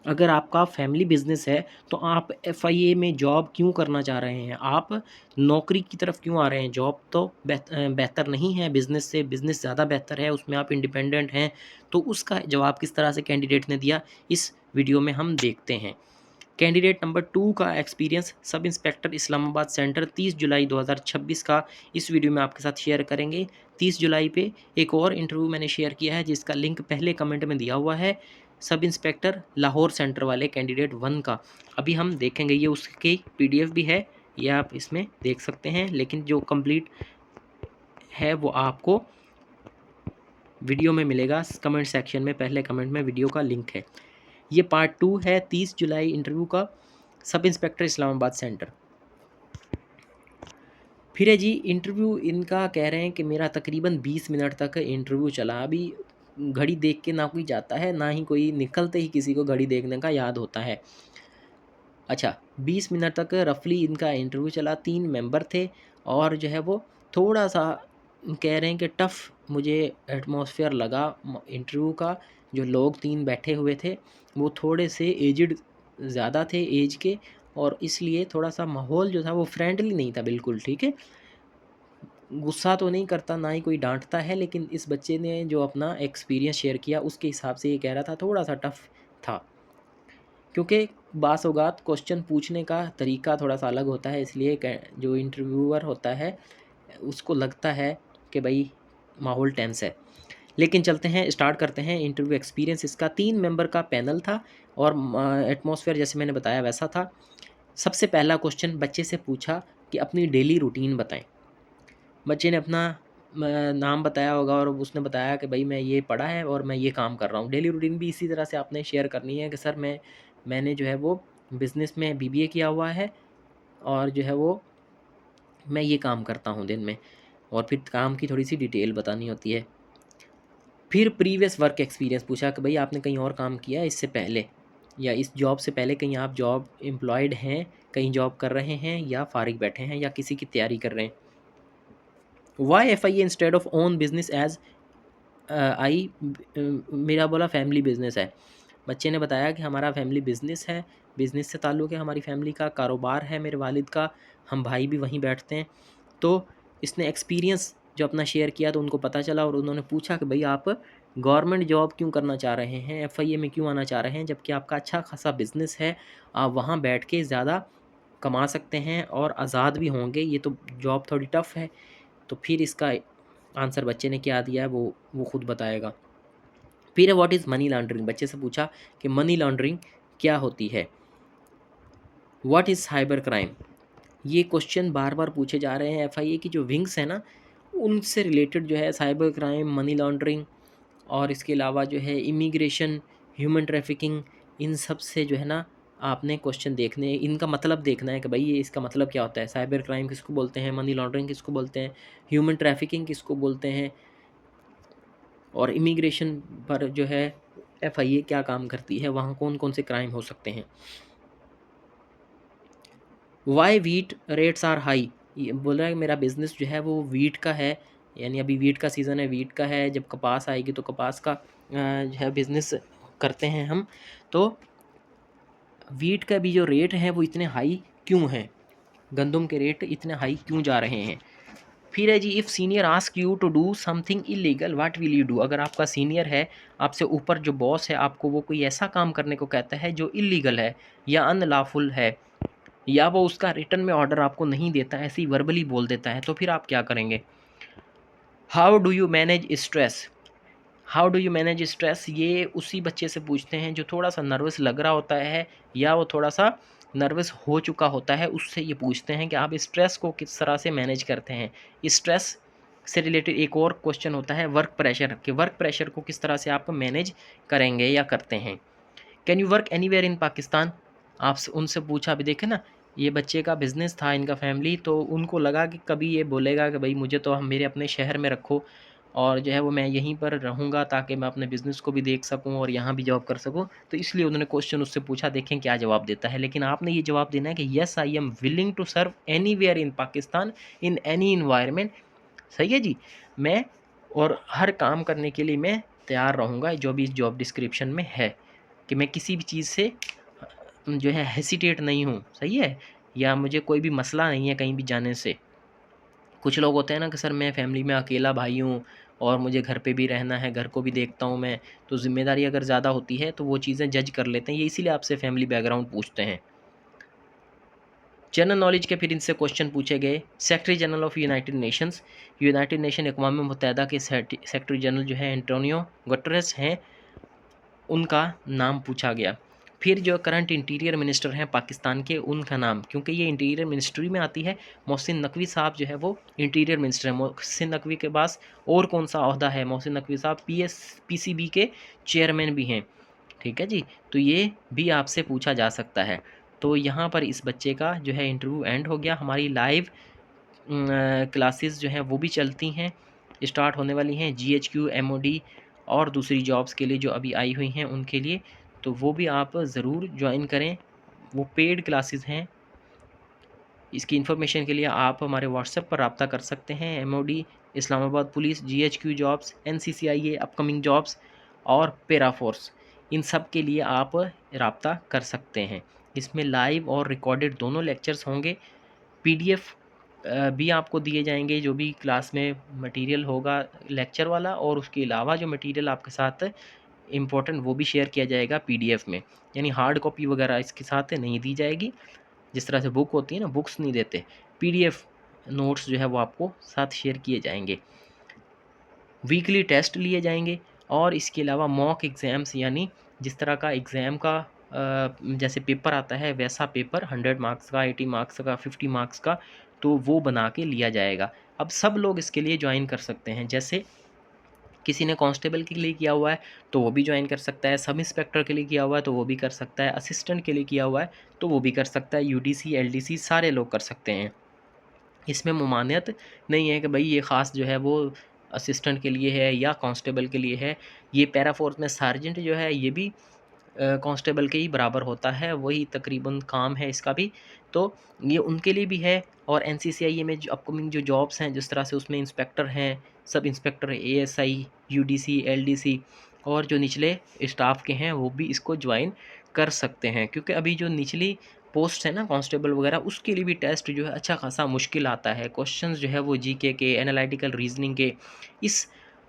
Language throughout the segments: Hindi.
अगर आपका फैमिली बिजनेस है तो आप एफआईए में जॉब क्यों करना चाह रहे हैं? आप नौकरी की तरफ क्यों आ रहे हैं? जॉब तो बेहतर नहीं है बिजनेस से, बिजनेस ज़्यादा बेहतर है, उसमें आप इंडिपेंडेंट हैं। तो उसका जवाब किस तरह से कैंडिडेट ने दिया, इस वीडियो में हम देखते हैं। कैंडिडेट नंबर 2 का experience sub inspector Islamabad centre 30 जुलाई 2026 का इस वीडियो में आपके साथ शेयर करेंगे। 30 जुलाई पे एक और इंटरव्यू मैंने शेयर किया है जिसका लिंक पहले कमेंट में दिया हुआ है, सब इंस्पेक्टर लाहौर सेंटर वाले कैंडिडेट 1 का। अभी हम देखेंगे, ये उसकी पीडीएफ भी है, ये आप इसमें देख सकते हैं, लेकिन जो कंप्लीट है वो आपको वीडियो में मिलेगा कमेंट सेक्शन में, पहले कमेंट में वीडियो का लिंक है। ये पार्ट 2 है 30 जुलाई इंटरव्यू का, सब इंस्पेक्टर इस्लामाबाद सेंटर। फिर है जी इंटरव्यू, इनका कह रहे हैं कि मेरा तकरीबन 20 मिनट तक इंटरव्यू चला। अभी घड़ी देख के ना कोई जाता है, ना ही कोई निकलते ही किसी को घड़ी देखने का याद होता है। अच्छा, 20 मिनट तक रफली इनका इंटरव्यू चला, 3 मेंबर थे और जो है वो थोड़ा सा कह रहे हैं कि टफ़ मुझे एटमॉस्फेयर लगा इंटरव्यू का। जो लोग 3 बैठे हुए थे वो थोड़े से एजड ज़्यादा थे एज के, और इसलिए थोड़ा सा माहौल जो था वो फ्रेंडली नहीं था बिल्कुल, ठीक है। गुस्सा तो नहीं करता, ना ही कोई डांटता है, लेकिन इस बच्चे ने जो अपना एक्सपीरियंस शेयर किया उसके हिसाब से ये कह रहा था थोड़ा सा टफ़ था, क्योंकि बास औक़ात क्वेश्चन पूछने का तरीका थोड़ा सा अलग होता है, इसलिए जो इंटरव्यूअर होता है उसको लगता है कि भाई माहौल टेंस है। लेकिन चलते हैं, स्टार्ट करते हैं इंटरव्यू एक्सपीरियंस। इसका 3 मेंबर का पैनल था और एटमॉस्फेयर जैसे मैंने बताया वैसा था। सबसे पहला क्वेश्चन बच्चे से पूछा कि अपनी डेली रूटीन बताएं। बच्चे ने अपना नाम बताया होगा और उसने बताया कि भाई मैं ये पढ़ा है और मैं ये काम कर रहा हूँ। डेली रूटीन भी इसी तरह से आपने शेयर करनी है कि सर मैंने जो है वो बिज़नेस में बीबीए किया हुआ है और जो है वो मैं ये काम करता हूँ दिन में, और फिर काम की थोड़ी सी डिटेल बतानी होती है। फिर प्रीवियस वर्क एक्सपीरियंस पूछा कि भाई आपने कहीं और काम किया है इससे पहले, या इस जॉब से पहले कहीं आप जॉब एम्प्लॉयड हैं, कहीं जॉब कर रहे हैं या फारिग बैठे हैं या किसी की तैयारी कर रहे हैं। Y F I A instead of own business as I, मेरा बोला फैमिली बिजनेस है। बच्चे ने बताया कि हमारा फैमिली बिजनेस है, बिजनेस से ताल्लुक़ है, हमारी फैमिली का कारोबार है मेरे वालिद का, हम भाई भी वहीं बैठते हैं। तो इसने एक्सपीरियंस जो अपना शेयर किया तो उनको पता चला और उन्होंने पूछा कि भाई आप गवर्नमेंट जॉब क्यों करना चाह रहे हैं, एफआईए में क्यों आना चाह रहे हैं, जबकि आपका अच्छा खासा बिजनेस है, आप वहाँ बैठ के ज़्यादा कमा सकते हैं और आज़ाद भी होंगे, ये तो जॉब थोड़ी टफ़ है। तो फिर इसका आंसर बच्चे ने क्या दिया है वो खुद बताएगा। फिर व्हाट इज़ मनी लॉन्ड्रिंग, बच्चे से पूछा कि मनी लॉन्ड्रिंग क्या होती है। व्हाट इज़ साइबर क्राइम, ये क्वेश्चन बार बार पूछे जा रहे हैं। एफआईए की जो विंग्स है ना, उनसे रिलेटेड जो है साइबर क्राइम, मनी लॉन्ड्रिंग और इसके अलावा जो है इमिग्रेशन, ह्यूमन ट्रैफिकिंग, इन सब से जो है ना आपने क्वेश्चन देखने, इनका मतलब देखना है कि भाई ये इसका मतलब क्या होता है। साइबर क्राइम किसको बोलते हैं, मनी लॉन्ड्रिंग किसको बोलते हैं, ह्यूमन ट्रैफिकिंग किसको बोलते हैं, और इमिग्रेशन पर जो है एफआईए क्या काम करती है, वहाँ कौन कौन से क्राइम हो सकते हैं। Why wheat rates are high, ये बोल रहा है मेरा बिज़नेस जो है वो वीट का है, यानी अभी वीट का सीज़न है, वीट का है, जब कपास आएगी तो कपास का जो है बिज़नेस करते हैं हम। तो वीट का भी जो रेट है वो इतने हाई क्यों हैं, गंदम के रेट इतने हाई क्यों जा रहे हैं। फिर है जी, if senior ask you to do something illegal what will you do, अगर आपका सीनियर है, आपसे ऊपर जो बॉस है, आपको वो कोई ऐसा काम करने को कहता है जो इलीगल है या अनलॉफुल है, या वो उसका रिटर्न में ऑर्डर आपको नहीं देता है, ऐसे ही वर्बली बोल देता है, तो फिर आप क्या करेंगे। How do you manage stress, how do you manage stress, ये उसी बच्चे से पूछते हैं जो थोड़ा सा नर्वस लग रहा होता है या वो थोड़ा सा नर्वस हो चुका होता है, उससे ये पूछते हैं कि आप स्ट्रेस को किस तरह से मैनेज करते हैं। स्ट्रेस से रिलेटेड एक और क्वेश्चन होता है वर्क प्रेशर, कि वर्क प्रेशर को किस तरह से आप मैनेज करेंगे या करते हैं। Can you work anywhere in Pakistan, आप उनसे पूछा, अभी देखे ना ये बच्चे का बिज़नेस था, इनका फैमिली, तो उनको लगा कि कभी ये बोलेगा कि भाई मुझे तो हम मेरे अपने शहर में रखो और जो है वो मैं यहीं पर रहूँगा ताकि मैं अपने बिज़नेस को भी देख सकूँ और यहाँ भी जॉब कर सकूँ, तो इसलिए उन्होंने क्वेश्चन उससे पूछा, देखें क्या जवाब देता है। लेकिन आपने ये जवाब देना है कि yes I am willing to serve anywhere in Pakistan in any environment. सही है जी, मैं और हर काम करने के लिए मैं तैयार रहूँगा जो भी इस जॉब डिस्क्रिप्शन में है। कि मैं किसी भी चीज़ से जो है हेसिटेट नहीं हूँ, सही है, या मुझे कोई भी मसला नहीं है कहीं भी जाने से। कुछ लोग होते हैं ना कि सर मैं फैमिली में अकेला भाई हूँ और मुझे घर पे भी रहना है, घर को भी देखता हूँ मैं, तो ज़िम्मेदारी अगर ज़्यादा होती है तो वो चीज़ें जज कर लेते हैं, ये इसीलिए आपसे फैमिली बैकग्राउंड पूछते हैं। जनरल नॉलेज के फिर इनसे क्वेश्चन पूछे गए। Secretary general of United Nation अक़वाम मुत्तहिदा के सेक्रेटरी जनरल जो है एंटोनियो गुटेरेस हैं, उनका नाम पूछा गया। फिर जो करंट इंटीरियर मिनिस्टर हैं पाकिस्तान के, उनका नाम, क्योंकि ये इंटीरियर मिनिस्ट्री में आती है, मोहसिन नकवी साहब जो है वो इंटीरियर मिनिस्टर हैं। मोहसिन नकवी के पास और कौन सा ओहदा है, मोहसिन नकवी साहब पीसीबी के चेयरमैन भी हैं, ठीक है जी। तो ये भी आपसे पूछा जा सकता है। तो यहाँ पर इस बच्चे का जो है इंटरव्यू एंड हो गया। हमारी लाइव क्लासेस जो हैं वो भी चलती हैं, स्टार्ट होने वाली हैं, GHQ, MOD और दूसरी जॉब्स के लिए जो अभी आई हुई हैं उनके लिए, तो वो भी आप ज़रूर ज्वाइन करें। वो पेड क्लासेस हैं। इसकी इन्फॉर्मेशन के लिए आप हमारे व्हाट्सएप पर रब्ता कर सकते हैं। MOD, Islamabad police, GHQ jobs, NCCIA upcoming jobs और पैरा फोर्स, इन सब के लिए आप रब्ता कर सकते हैं। इसमें लाइव और रिकॉर्डेड दोनों लेक्चर्स होंगे। PDF भी आपको दिए जाएंगे, जो भी क्लास में मटेरियल होगा लेक्चर वाला, और उसके अलावा जो मटेरियल आपके साथ इम्पोर्टेंट वो भी शेयर किया जाएगा PDF में, यानी हार्ड कॉपी वगैरह इसके साथ नहीं दी जाएगी। जिस तरह से बुक होती है ना, बुक्स नहीं देते, PDF नोट्स जो है वो आपको साथ शेयर किए जाएंगे। वीकली टेस्ट लिए जाएंगे और इसके अलावा मॉक एग्ज़ाम्स, यानी जिस तरह का एग्ज़ाम का जैसे पेपर आता है वैसा पेपर 100 मार्क्स का, 80 मार्क्स का, 50 मार्क्स का, तो वो बना के लिया जाएगा। अब सब लोग इसके लिए ज्वाइन कर सकते हैं। जैसे किसी ने कांस्टेबल के लिए किया हुआ है तो वो भी ज्वाइन कर सकता है, सब इंस्पेक्टर के लिए किया हुआ है तो वो भी कर सकता है, असिस्टेंट के लिए किया हुआ है तो वो भी कर सकता है, UDC LDC सारे लोग कर सकते हैं। इसमें ममानियत नहीं है कि भाई ये ख़ास जो है वो असिस्टेंट के लिए है या कांस्टेबल के लिए है। ये पैरा फोर्स में सार्जेंट जो है ये भी कांस्टेबल के ही बराबर होता है, वही तकरीबन काम है इसका भी, तो ये उनके लिए भी है। और NCCIA में जो अपकमिंग जो जॉब्स हैं, जिस तरह से उसमें इंस्पेक्टर हैं, sub inspector, ASI, UDC LDC और जो निचले स्टाफ के हैं वो भी इसको ज्वाइन कर सकते हैं, क्योंकि अभी जो निचली पोस्ट है ना कांस्टेबल वगैरह, उसके लिए भी टेस्ट जो है अच्छा खासा मुश्किल आता है। क्वेश्चंस जो है वो GK के, एनालिटिकल रीजनिंग के, इस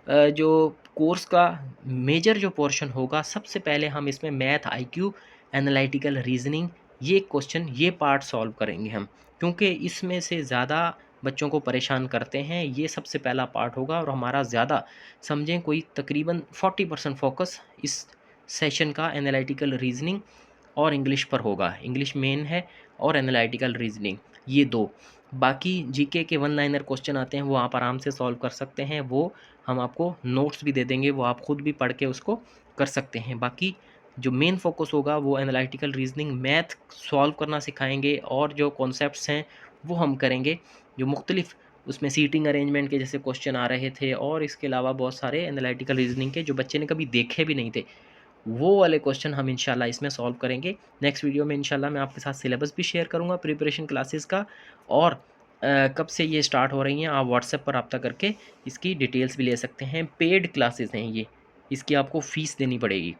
जो कोर्स का मेजर जो पोर्शन होगा, सबसे पहले हम इसमें मैथ, IQ, एनालिटिकल रीजनिंग, ये क्वेश्चन, ये पार्ट सॉल्व करेंगे हम, क्योंकि इसमें से ज़्यादा बच्चों को परेशान करते हैं। ये सबसे पहला पार्ट होगा और हमारा ज़्यादा समझें कोई तकरीबन 40% फोकस इस सेशन का एनालिटिकल रीजनिंग और इंग्लिश पर होगा। इंग्लिश मेन है और एनालिटिकल रीजनिंग, ये दो। बाकी GK के 1 लाइनर क्वेश्चन आते हैं वो आप आराम से सॉल्व कर सकते हैं, वो हम आपको नोट्स भी दे देंगे, वो आप खुद भी पढ़ के उसको कर सकते हैं। बाकी जो मेन फोकस होगा वो एनालिटिकल रीजनिंग, मैथ सॉल्व करना सिखाएंगे और जो कॉन्सेप्ट्स हैं वो हम करेंगे, जो मुख्तलिफ उसमें सीटिंग अरेंजमेंट के जैसे क्वेश्चन आ रहे थे, और इसके अलावा बहुत सारे एनालिटिकल रीजनिंग के जो बच्चे ने कभी देखे भी नहीं थे, वो वाले क्वेश्चन हम इंशाल्लाह इसमें सॉल्व करेंगे। नेक्स्ट वीडियो में इंशाल्लाह मैं आपके साथ सिलेबस भी शेयर करूँगा प्रिपरेशन क्लासेस का, और कब से ये स्टार्ट हो रही हैं आप व्हाट्सएप पर रब्ता करके इसकी डिटेल्स भी ले सकते हैं। पेड क्लासेस हैं ये, इसकी आपको फ़ीस देनी पड़ेगी।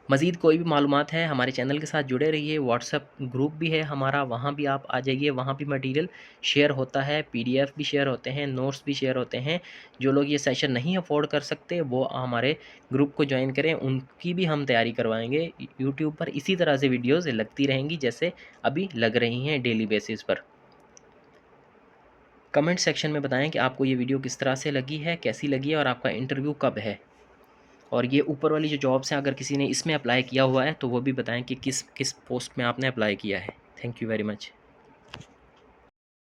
मज़ीद कोई भी मालूमात है हमारे चैनल के साथ जुड़े रहिए। व्हाट्सएप ग्रुप भी है हमारा, वहाँ भी आप आ जाइए, वहाँ भी मटेरियल शेयर होता है, PDF भी शेयर होते हैं, नोट्स भी शेयर होते हैं। जो लोग ये सेशन नहीं अफोर्ड कर सकते वो हमारे ग्रुप को ज्वाइन करें, उनकी भी हम तैयारी करवाएंगे। यूट्यूब पर इसी तरह से वीडियोज़ लगती रहेंगी जैसे अभी लग रही हैं डेली बेसिस पर। कमेंट सेक्शन में बताएं कि आपको ये वीडियो किस तरह से लगी है, कैसी लगी है और आपका इंटरव्यू कब है। और ये ऊपर वाली जो जॉब्स हैं, अगर किसी ने इसमें अप्लाई किया हुआ है तो वो भी बताएं कि किस किस पोस्ट में आपने अप्लाई किया है। Thank you very much.